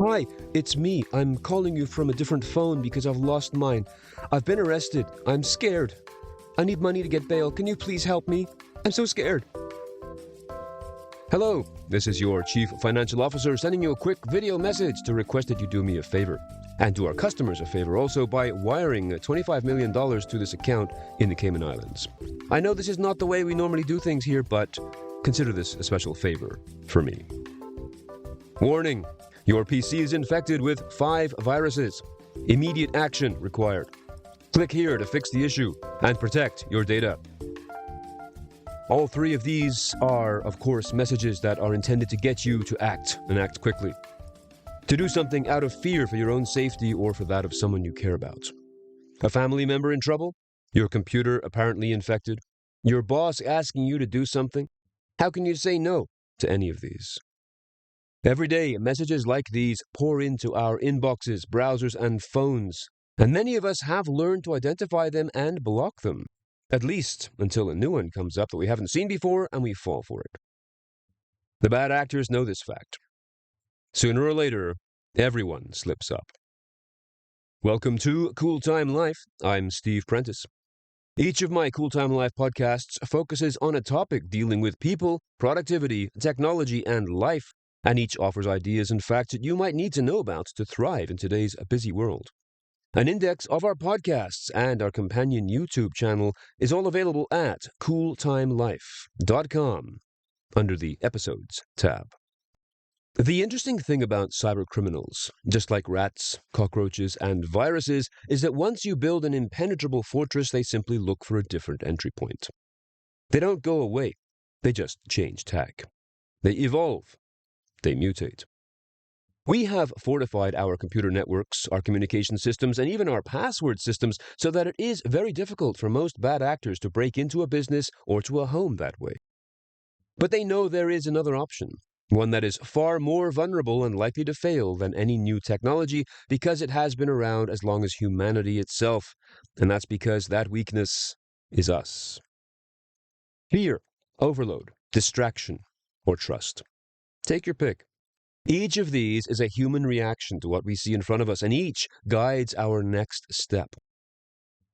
Hi, it's me. I'm calling you from a different phone because I've lost mine. I've been arrested. I'm scared. I need money to get bail. Can you please help me? I'm so scared. Hello, this is your Chief Financial Officer sending you a quick video message to request that you do me a favor. And do our customers a favor also by wiring $25 million to this account in the Cayman Islands. I know this is not the way we normally do things here, but consider this a special favor for me. Warning. Your PC is infected with 5 viruses. Immediate action required. Click here to fix the issue and protect your data. All 3 of these are, of course, messages that are intended to get you to act, and act quickly. To do something out of fear for your own safety or for that of someone you care about. A family member in trouble? Your computer apparently infected? Your boss asking you to do something? How can you say no to any of these? Every day, messages like these pour into our inboxes, browsers, and phones, and many of us have learned to identify them and block them, at least until a new one comes up that we haven't seen before and we fall for it. The bad actors know this fact. Sooner or later, everyone slips up. Welcome to CoolTimeLife. I'm Steve Prentice. Each of my CoolTimeLife podcasts focuses on a topic dealing with people, productivity, technology, and life, and each offers ideas and facts that you might need to know about to thrive in today's busy world. An index of our podcasts and our companion YouTube channel is all available at CoolTimeLife.com under the Episodes tab. The interesting thing about cybercriminals, just like rats, cockroaches, and viruses, is that once you build an impenetrable fortress, they simply look for a different entry point. They don't go away, they just change tack. They evolve. They mutate. We have fortified our computer networks, our communication systems, and even our password systems so that it is very difficult for most bad actors to break into a business or to a home that way. But they know there is another option, one that is far more vulnerable and likely to fail than any new technology because it has been around as long as humanity itself, and that's because that weakness is us. Fear, overload, distraction, or trust. Take your pick. Each of these is a human reaction to what we see in front of us, and each guides our next step.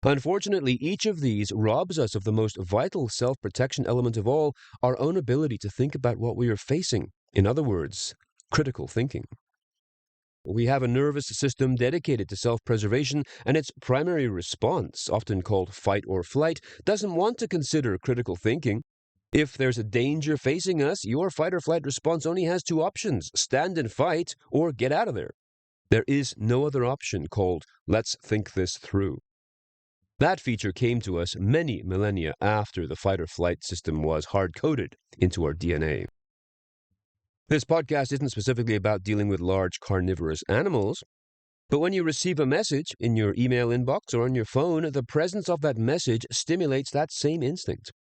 Unfortunately, each of these robs us of the most vital self-protection element of all, our own ability to think about what we are facing. In other words, critical thinking. We have a nervous system dedicated to self-preservation, and its primary response, often called fight or flight, doesn't want to consider critical thinking. If there's a danger facing us, your fight or flight response only has 2 options: stand and fight, or get out of there. There is no other option called let's think this through. That feature came to us many millennia after the fight or flight system was hard-coded into our DNA. This podcast isn't specifically about dealing with large carnivorous animals, but when you receive a message in your email inbox or on your phone, the presence of that message stimulates that same instinct.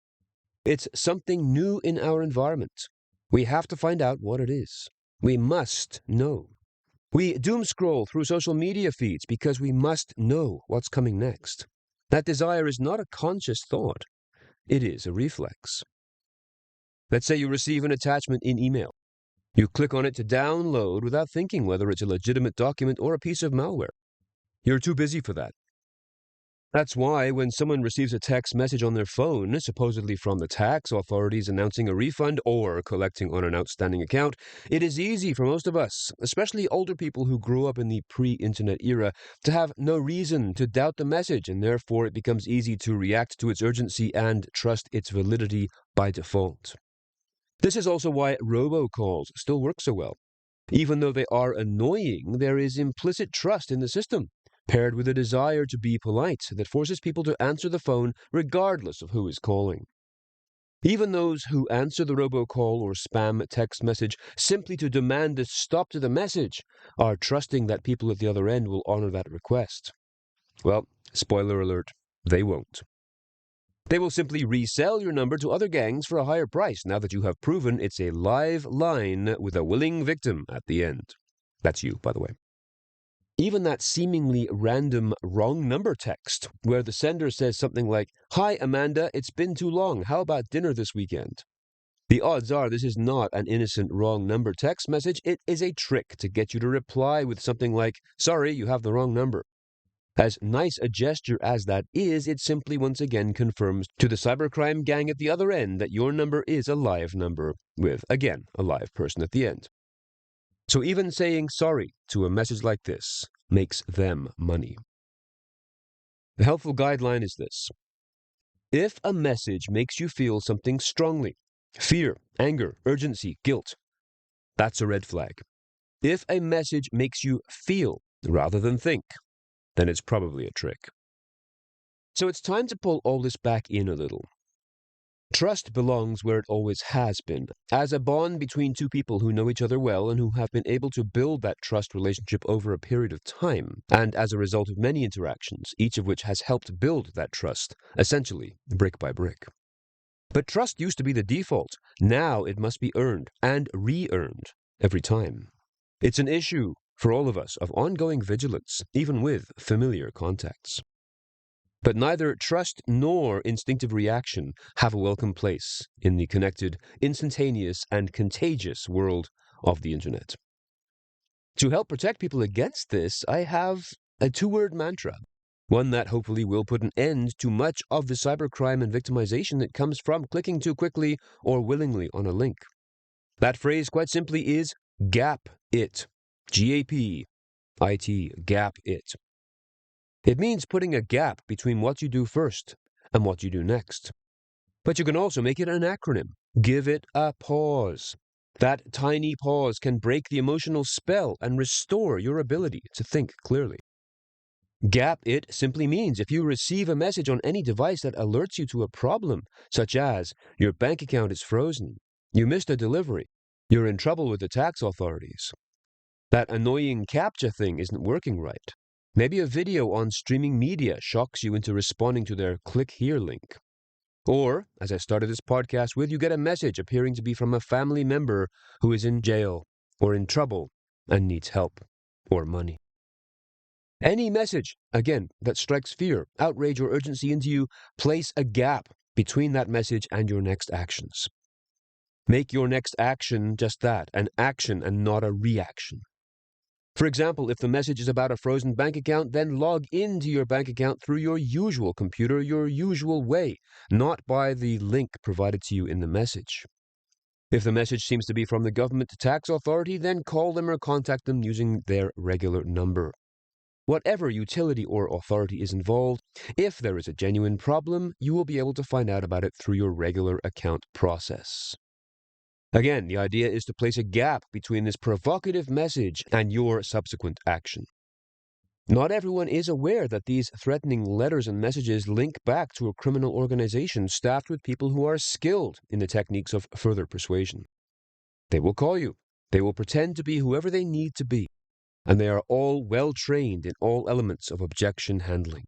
It's something new in our environment. We have to find out what it is. We must know. We doom scroll through social media feeds because we must know what's coming next. That desire is not a conscious thought. It is a reflex. Let's say you receive an attachment in email. You click on it to download without thinking whether it's a legitimate document or a piece of malware. You're too busy for that. That's why when someone receives a text message on their phone, supposedly from the tax authorities announcing a refund or collecting on an outstanding account, it is easy for most of us, especially older people who grew up in the pre-internet era, to have no reason to doubt the message, and therefore it becomes easy to react to its urgency and trust its validity by default. This is also why robocalls still work so well. Even though they are annoying, there is implicit trust in the system, paired with a desire to be polite that forces people to answer the phone regardless of who is calling. Even those who answer the robocall or spam text message simply to demand a stop to the message are trusting that people at the other end will honor that request. Well, spoiler alert, they won't. They will simply resell your number to other gangs for a higher price now that you have proven it's a live line with a willing victim at the end. That's you, by the way. Even that seemingly random wrong number text, where the sender says something like, "Hi, Amanda, it's been too long. How about dinner this weekend?" The odds are this is not an innocent wrong number text message. It is a trick to get you to reply with something like, "Sorry, you have the wrong number." As nice a gesture as that is, it simply once again confirms to the cybercrime gang at the other end that your number is a live number, with, again, a live person at the end. So even saying sorry to a message like this makes them money. The helpful guideline is this. If a message makes you feel something strongly, fear, anger, urgency, guilt, that's a red flag. If a message makes you feel rather than think, then it's probably a trick. So it's time to pull all this back in a little. Trust belongs where it always has been, as a bond between two people who know each other well and who have been able to build that trust relationship over a period of time, and as a result of many interactions, each of which has helped build that trust, essentially brick by brick. But trust used to be the default. Now it must be earned and re-earned every time. It's an issue for all of us of ongoing vigilance, even with familiar contacts. But neither trust nor instinctive reaction have a welcome place in the connected, instantaneous, and contagious world of the internet. To help protect people against this, I have a two-word mantra, one that hopefully will put an end to much of the cybercrime and victimization that comes from clicking too quickly or willingly on a link. That phrase, quite simply, is GAP IT. GAP-IT, GAP IT. It means putting a gap between what you do first and what you do next. But you can also make it an acronym. Give it a pause. That tiny pause can break the emotional spell and restore your ability to think clearly. Gap it simply means if you receive a message on any device that alerts you to a problem, such as your bank account is frozen, you missed a delivery, you're in trouble with the tax authorities, that annoying CAPTCHA thing isn't working right, maybe a video on streaming media shocks you into responding to their click here link. Or, as I started this podcast with, you get a message appearing to be from a family member who is in jail or in trouble and needs help or money. Any message, again, that strikes fear, outrage, or urgency into you, place a gap between that message and your next actions. Make your next action just that, an action and not a reaction. For example, if the message is about a frozen bank account, then log into your bank account through your usual computer, your usual way, not by the link provided to you in the message. If the message seems to be from the government tax authority, then call them or contact them using their regular number. Whatever utility or authority is involved, if there is a genuine problem, you will be able to find out about it through your regular account process. Again, the idea is to place a gap between this provocative message and your subsequent action. Not everyone is aware that these threatening letters and messages link back to a criminal organization staffed with people who are skilled in the techniques of further persuasion. They will call you. They will pretend to be whoever they need to be. And they are all well trained in all elements of objection handling.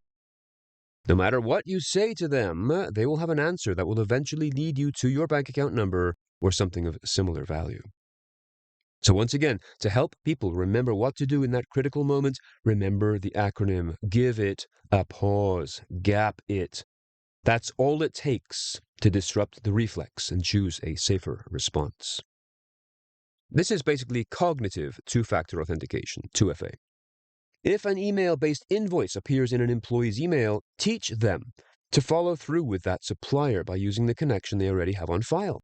No matter what you say to them, they will have an answer that will eventually lead you to your bank account number or something of similar value. So once again, to help people remember what to do in that critical moment, remember the acronym. Give it a pause. Gap it. That's all it takes to disrupt the reflex and choose a safer response. This is basically cognitive two-factor authentication, 2FA. If an email-based invoice appears in an employee's email, teach them to follow through with that supplier by using the connection they already have on file.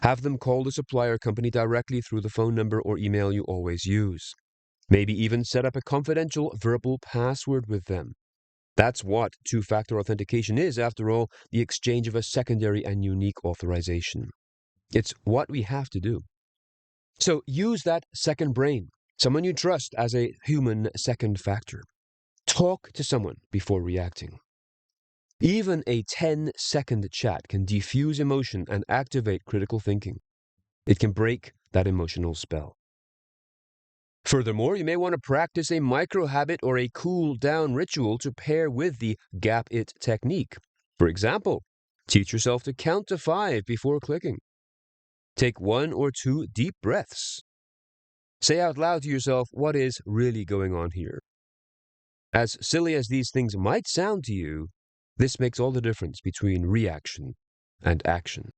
Have them call the supplier company directly through the phone number or email you always use. Maybe even set up a confidential verbal password with them. That's what two-factor authentication is, after all, the exchange of a secondary and unique authorization. It's what we have to do. So use that second brain, someone you trust, as a human second factor. Talk to someone before reacting. Even a 10-second chat can diffuse emotion and activate critical thinking. It can break that emotional spell. Furthermore, you may want to practice a micro-habit or a cool-down ritual to pair with the gap-it technique. For example, teach yourself to count to 5 before clicking. Take 1 or 2 deep breaths. Say out loud to yourself what is really going on here. As silly as these things might sound to you, this makes all the difference between reaction and action.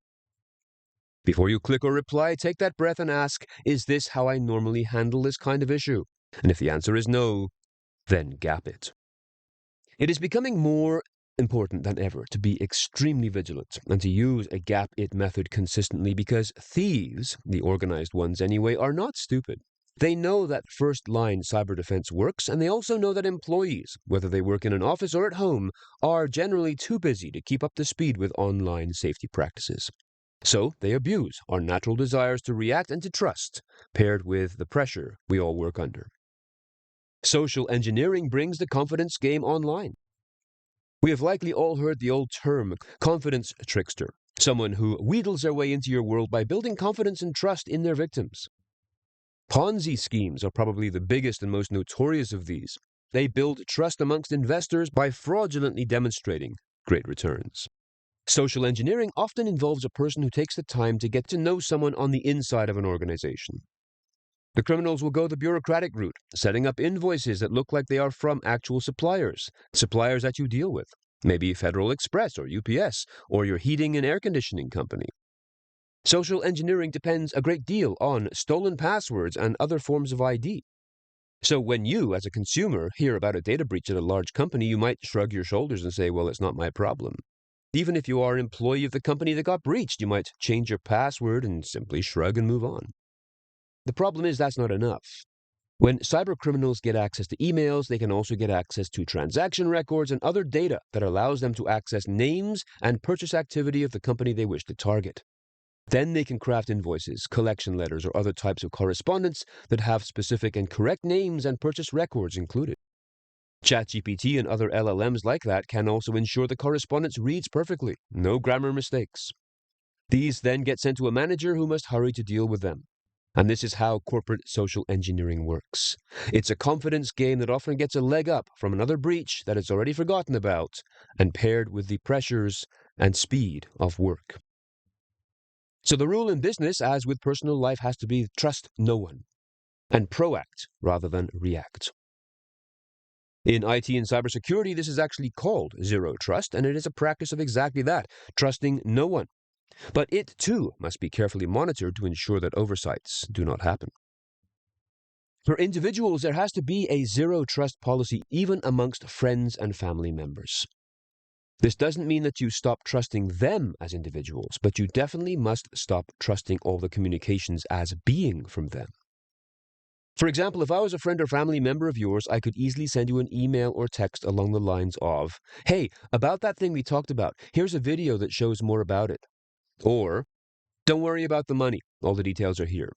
Before you click or reply, take that breath and ask, is this how I normally handle this kind of issue? And if the answer is no, then gap it. It is becoming more important than ever to be extremely vigilant and to use a gap it method consistently because thieves, the organized ones anyway, are not stupid. They know that first-line cyber defense works, and they also know that employees, whether they work in an office or at home, are generally too busy to keep up to speed with online safety practices. So they abuse our natural desires to react and to trust, paired with the pressure we all work under. Social engineering brings the confidence game online. We have likely all heard the old term, confidence trickster, someone who wheedles their way into your world by building confidence and trust in their victims. Ponzi schemes are probably the biggest and most notorious of these. They build trust amongst investors by fraudulently demonstrating great returns. Social engineering often involves a person who takes the time to get to know someone on the inside of an organization. The criminals will go the bureaucratic route, setting up invoices that look like they are from actual suppliers that you deal with, maybe Federal Express or UPS, or your heating and air conditioning company. Social engineering depends a great deal on stolen passwords and other forms of ID. So when you, as a consumer, hear about a data breach at a large company, you might shrug your shoulders and say, well, it's not my problem. Even if you are an employee of the company that got breached, you might change your password and simply shrug and move on. The problem is that's not enough. When cybercriminals get access to emails, they can also get access to transaction records and other data that allows them to access names and purchase activity of the company they wish to target. Then they can craft invoices, collection letters, or other types of correspondence that have specific and correct names and purchase records included. ChatGPT and other LLMs like that can also ensure the correspondence reads perfectly, no grammar mistakes. These then get sent to a manager who must hurry to deal with them. And this is how corporate social engineering works. It's a confidence game that often gets a leg up from another breach that it's already forgotten about, and paired with the pressures and speed of work. So the rule in business, as with personal life, has to be trust no one, and proact rather than react. In IT and cybersecurity, this is actually called zero trust, and it is a practice of exactly that, trusting no one. But it, too, must be carefully monitored to ensure that oversights do not happen. For individuals, there has to be a zero-trust policy even amongst friends and family members. This doesn't mean that you stop trusting them as individuals, but you definitely must stop trusting all the communications as being from them. For example, if I was a friend or family member of yours, I could easily send you an email or text along the lines of, hey, about that thing we talked about, here's a video that shows more about it. Or, don't worry about the money, all the details are here,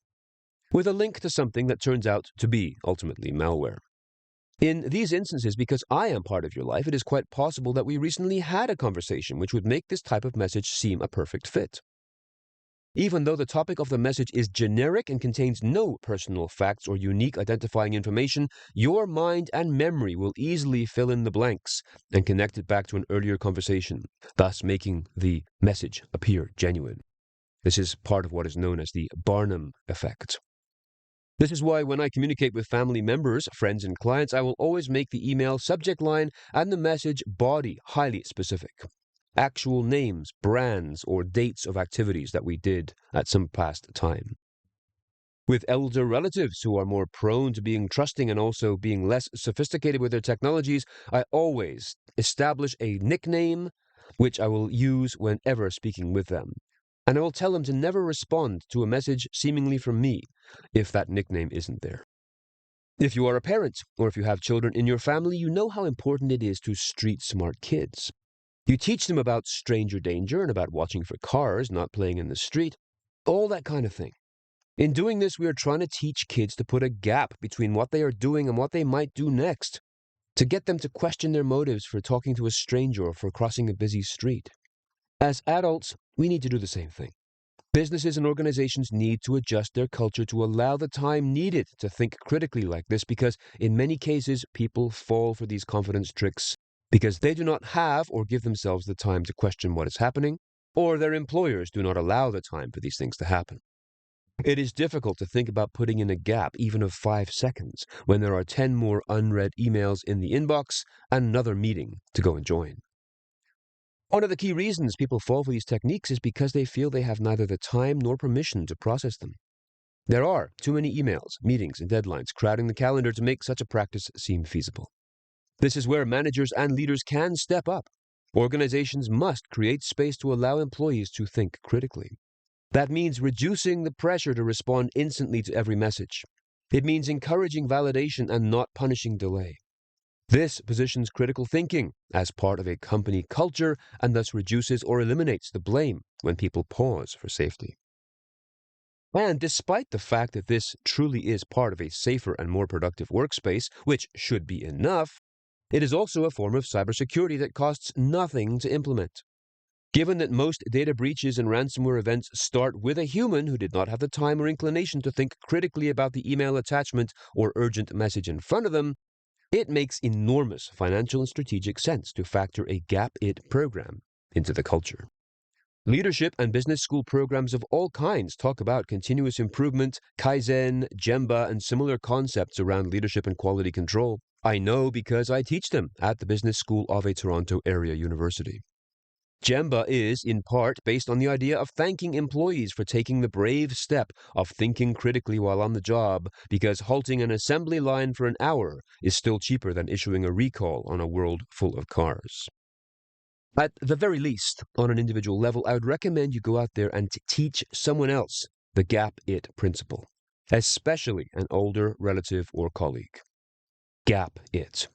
with a link to something that turns out to be ultimately malware. In these instances, because I am part of your life, it is quite possible that we recently had a conversation which would make this type of message seem a perfect fit. Even though the topic of the message is generic and contains no personal facts or unique identifying information, your mind and memory will easily fill in the blanks and connect it back to an earlier conversation, thus making the message appear genuine. This is part of what is known as the Barnum effect. This is why when I communicate with family members, friends, and clients, I will always make the email subject line and the message body highly specific. Actual names, brands, or dates of activities that we did at some past time. With elder relatives who are more prone to being trusting and also being less sophisticated with their technologies, I always establish a nickname which I will use whenever speaking with them. And I will tell them to never respond to a message seemingly from me if that nickname isn't there. If you are a parent, or if you have children in your family, you know how important it is to street-smart kids. You teach them about stranger danger and about watching for cars, not playing in the street, all that kind of thing. In doing this, we are trying to teach kids to put a gap between what they are doing and what they might do next, to get them to question their motives for talking to a stranger or for crossing a busy street. As adults, we need to do the same thing. Businesses and organizations need to adjust their culture to allow the time needed to think critically like this because in many cases, people fall for these confidence tricks because they do not have or give themselves the time to question what is happening, or their employers do not allow the time for these things to happen. It is difficult to think about putting in a gap even of 5 seconds when there are 10 more unread emails in the inbox and another meeting to go and join. One of the key reasons people fall for these techniques is because they feel they have neither the time nor permission to process them. There are too many emails, meetings, and deadlines crowding the calendar to make such a practice seem feasible. This is where managers and leaders can step up. Organizations must create space to allow employees to think critically. That means reducing the pressure to respond instantly to every message. It means encouraging validation and not punishing delay. This positions critical thinking as part of a company culture and thus reduces or eliminates the blame when people pause for safety. And despite the fact that this truly is part of a safer and more productive workspace, which should be enough, it is also a form of cybersecurity that costs nothing to implement. Given that most data breaches and ransomware events start with a human who did not have the time or inclination to think critically about the email attachment or urgent message in front of them, it makes enormous financial and strategic sense to factor a gap-it program into the culture. Leadership and business school programs of all kinds talk about continuous improvement, Kaizen, Gemba, and similar concepts around leadership and quality control. I know because I teach them at the business school of a Toronto area university. Gemba is, in part, based on the idea of thanking employees for taking the brave step of thinking critically while on the job, because halting an assembly line for an hour is still cheaper than issuing a recall on a world full of cars. At the very least, on an individual level, I would recommend you go out there and teach someone else the gap-it principle, especially an older relative or colleague. Gap-it.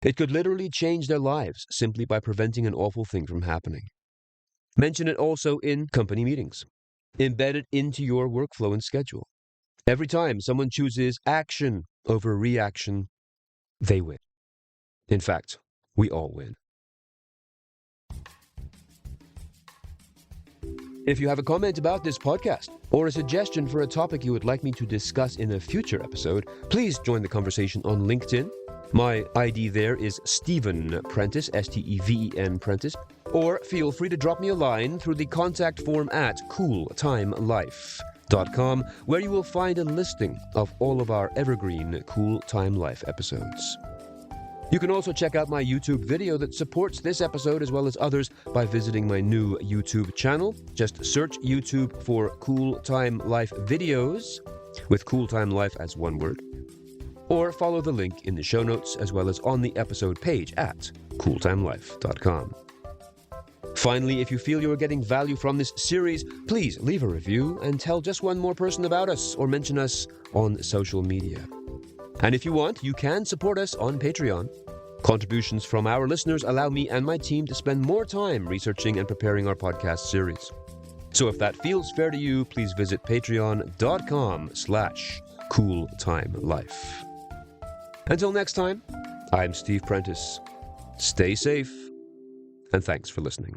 It could literally change their lives simply by preventing an awful thing from happening. Mention it also in company meetings. Embed it into your workflow and schedule. Every time someone chooses action over reaction, they win. In fact, we all win. If you have a comment about this podcast or a suggestion for a topic you would like me to discuss in a future episode, please join the conversation on LinkedIn. My ID there is Stephen Prentice, S-T-E-V-E-N Prentice, or feel free to drop me a line through the contact form at CoolTimeLife.com, where you will find a listing of all of our evergreen Cool Time Life episodes. You can also check out my YouTube video that supports this episode as well as others by visiting my new YouTube channel. Just search YouTube for Cool Time Life videos, with Cool Time Life as one word, or follow the link in the show notes as well as on the episode page at CoolTimeLife.com. Finally, if you feel you are getting value from this series, please leave a review and tell just one more person about us or mention us on social media. And if you want, you can support us on Patreon. Contributions from our listeners allow me and my team to spend more time researching and preparing our podcast series. So if that feels fair to you, please visit patreon.com/CoolTimeLife. Until next time, I'm Steve Prentice. Stay safe, and thanks for listening.